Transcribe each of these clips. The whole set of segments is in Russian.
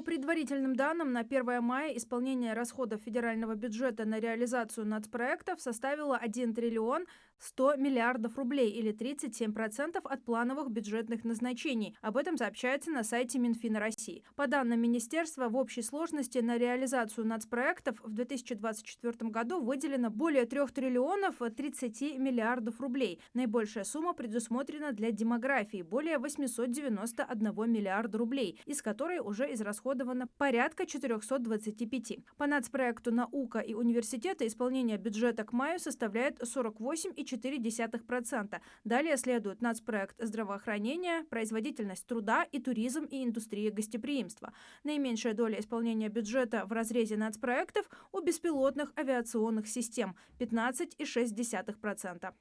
По предварительным данным, на 1 мая исполнение расходов федерального бюджета на реализацию нацпроектов составило 1 триллион 100 миллиардов рублей или 37% от плановых бюджетных назначений. Об этом сообщается на сайте Минфина России. По данным министерства, в общей сложности на реализацию нацпроектов в 2024 году выделено более 3 триллионов 30 миллиардов рублей. Наибольшая сумма предусмотрена для демографии – более 891 миллиарда рублей, из которой уже израсходовано порядка 425. По нацпроекту «Наука и университеты» исполнение бюджета к маю составляет 48,4%. Далее следует нацпроект «Здравоохранение», «Производительность труда» и «Туризм и индустрия гостеприимства». Наименьшая доля исполнения бюджета в разрезе нацпроектов у беспилотных авиационных систем – 15,6%.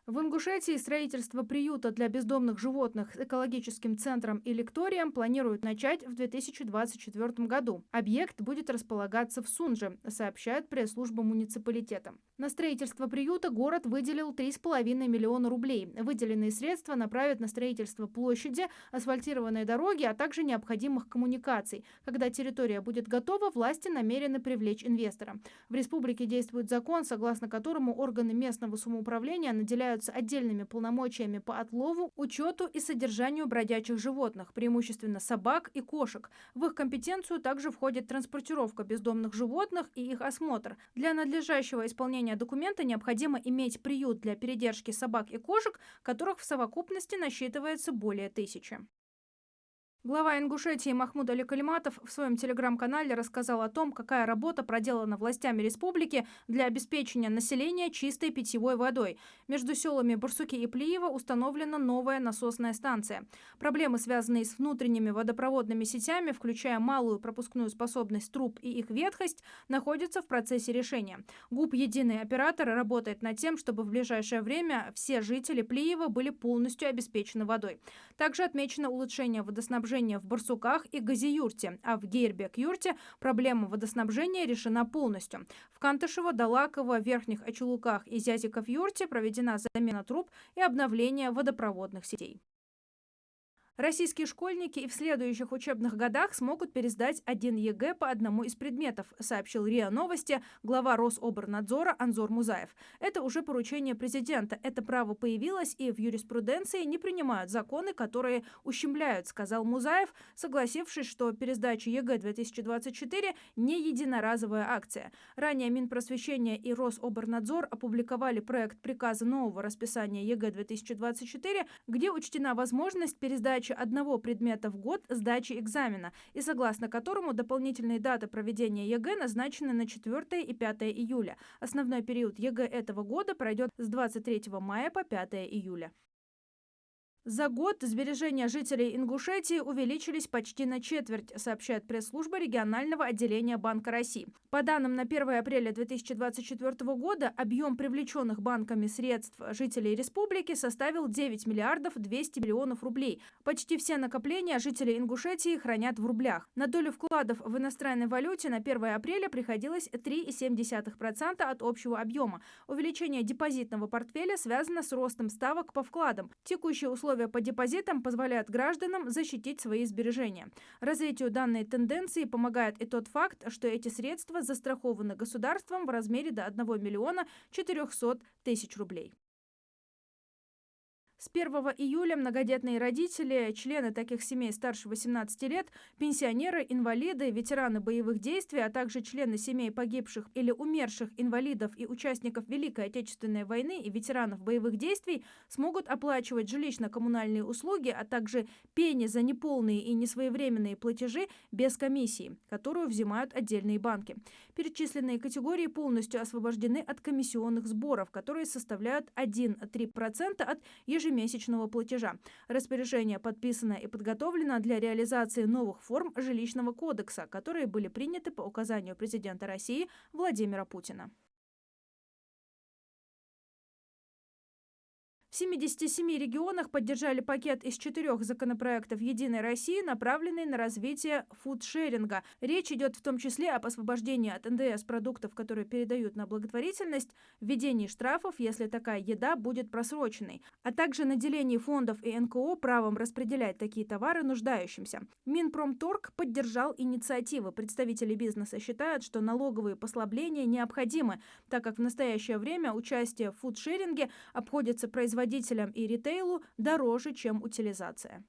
В Ингушетии строительство приюта для бездомных животных с экологическим центром и лекторием планируют начать в 2024 году. Объект будет располагаться в Сунже, сообщает пресс-служба муниципалитета. На строительство приюта город выделил 3,5 миллиона рублей. Выделенные средства направят на строительство площади, асфальтированной дороги, а также необходимых коммуникаций. Когда территория будет готова, власти намерены привлечь инвестора. В республике действует закон, согласно которому органы местного самоуправления наделяют отдельными полномочиями по отлову, учету и содержанию бродячих животных, преимущественно собак и кошек. В их компетенцию также входит транспортировка бездомных животных и их осмотр. Для надлежащего исполнения документа необходимо иметь приют для передержки собак и кошек, которых в совокупности насчитывается более 1000. Глава Ингушетии Махмуд Али Калиматов в своем телеграм-канале рассказал о том, какая работа проделана властями республики для обеспечения населения чистой питьевой водой. Между селами Барсуки и Плиево установлена новая насосная станция. Проблемы, связанные с внутренними водопроводными сетями, включая малую пропускную способность труб и их ветхость, находятся в процессе решения. ГУП «Единый оператор» работает над тем, чтобы в ближайшее время все жители Плиева были полностью обеспечены водой. Также отмечено улучшение водоснабжения в Барсуках и Газиюрте, а в Гейрбек-Юрте проблема водоснабжения решена полностью. В Кантышево, Далаково, Верхних Очелуках и Зязиков-Юрте проведена замена труб и обновление водопроводных сетей. Российские школьники и в следующих учебных годах смогут пересдать 1 ЕГЭ по одному из предметов, сообщил РИА Новости глава Рособорнадзора Анзор Музаев. Это уже поручение президента. Это право появилось, и в юриспруденции не принимают законы, которые ущемляют, сказал Музаев, согласившись, что пересдача ЕГЭ 2024 не единоразовая акция. Ранее Минпросвещение и Рособорнадзор опубликовали проект приказа нового расписания ЕГЭ 2024, где учтена возможность пересдачи одного предмета в год сдачи экзамена, и согласно которому дополнительные даты проведения ЕГЭ назначены на 4 и 5 июля. Основной период ЕГЭ этого года пройдет с 23 мая по 5 июля. За год сбережения жителей Ингушетии увеличились почти на четверть, сообщает пресс-служба регионального отделения Банка России. По данным на 1 апреля 2024 года, объем привлеченных банками средств жителей республики составил 9 миллиардов 200 миллионов рублей. Почти все накопления жители Ингушетии хранят в рублях. На долю вкладов в иностранной валюте на 1 апреля приходилось 3,7% от общего объема. Увеличение депозитного портфеля связано с ростом ставок по вкладам. Текущие условия по депозитам позволяют гражданам защитить свои сбережения. Развитию данной тенденции помогает и тот факт, что эти средства застрахованы государством в размере до 1 миллиона 400 тысяч рублей. С 1 июля многодетные родители, члены таких семей старше 18 лет, пенсионеры, инвалиды, ветераны боевых действий, а также члены семей погибших или умерших инвалидов и участников Великой Отечественной войны и ветеранов боевых действий смогут оплачивать жилищно-коммунальные услуги, а также пени за неполные и несвоевременные платежи без комиссии, которую взимают отдельные банки. Перечисленные категории полностью освобождены от комиссионных сборов, которые составляют 1,3% от ежемесячного платежа. Распоряжение подписано и подготовлено для реализации новых форм жилищного кодекса, которые были приняты по указанию президента России Владимира Путина. В В 77 регионах поддержали пакет из 4 законопроектов «Единой России», направленный на развитие фудшеринга. Речь идет в том числе об освобождении от НДС продуктов, которые передают на благотворительность, введении штрафов, если такая еда будет просроченной, а также наделении фондов и НКО правом распределять такие товары нуждающимся. Минпромторг поддержал инициативы. Представители бизнеса считают, что налоговые послабления необходимы, так как в настоящее время участие в фудшеринге обходится производителям и ритейлу дороже, чем утилизация.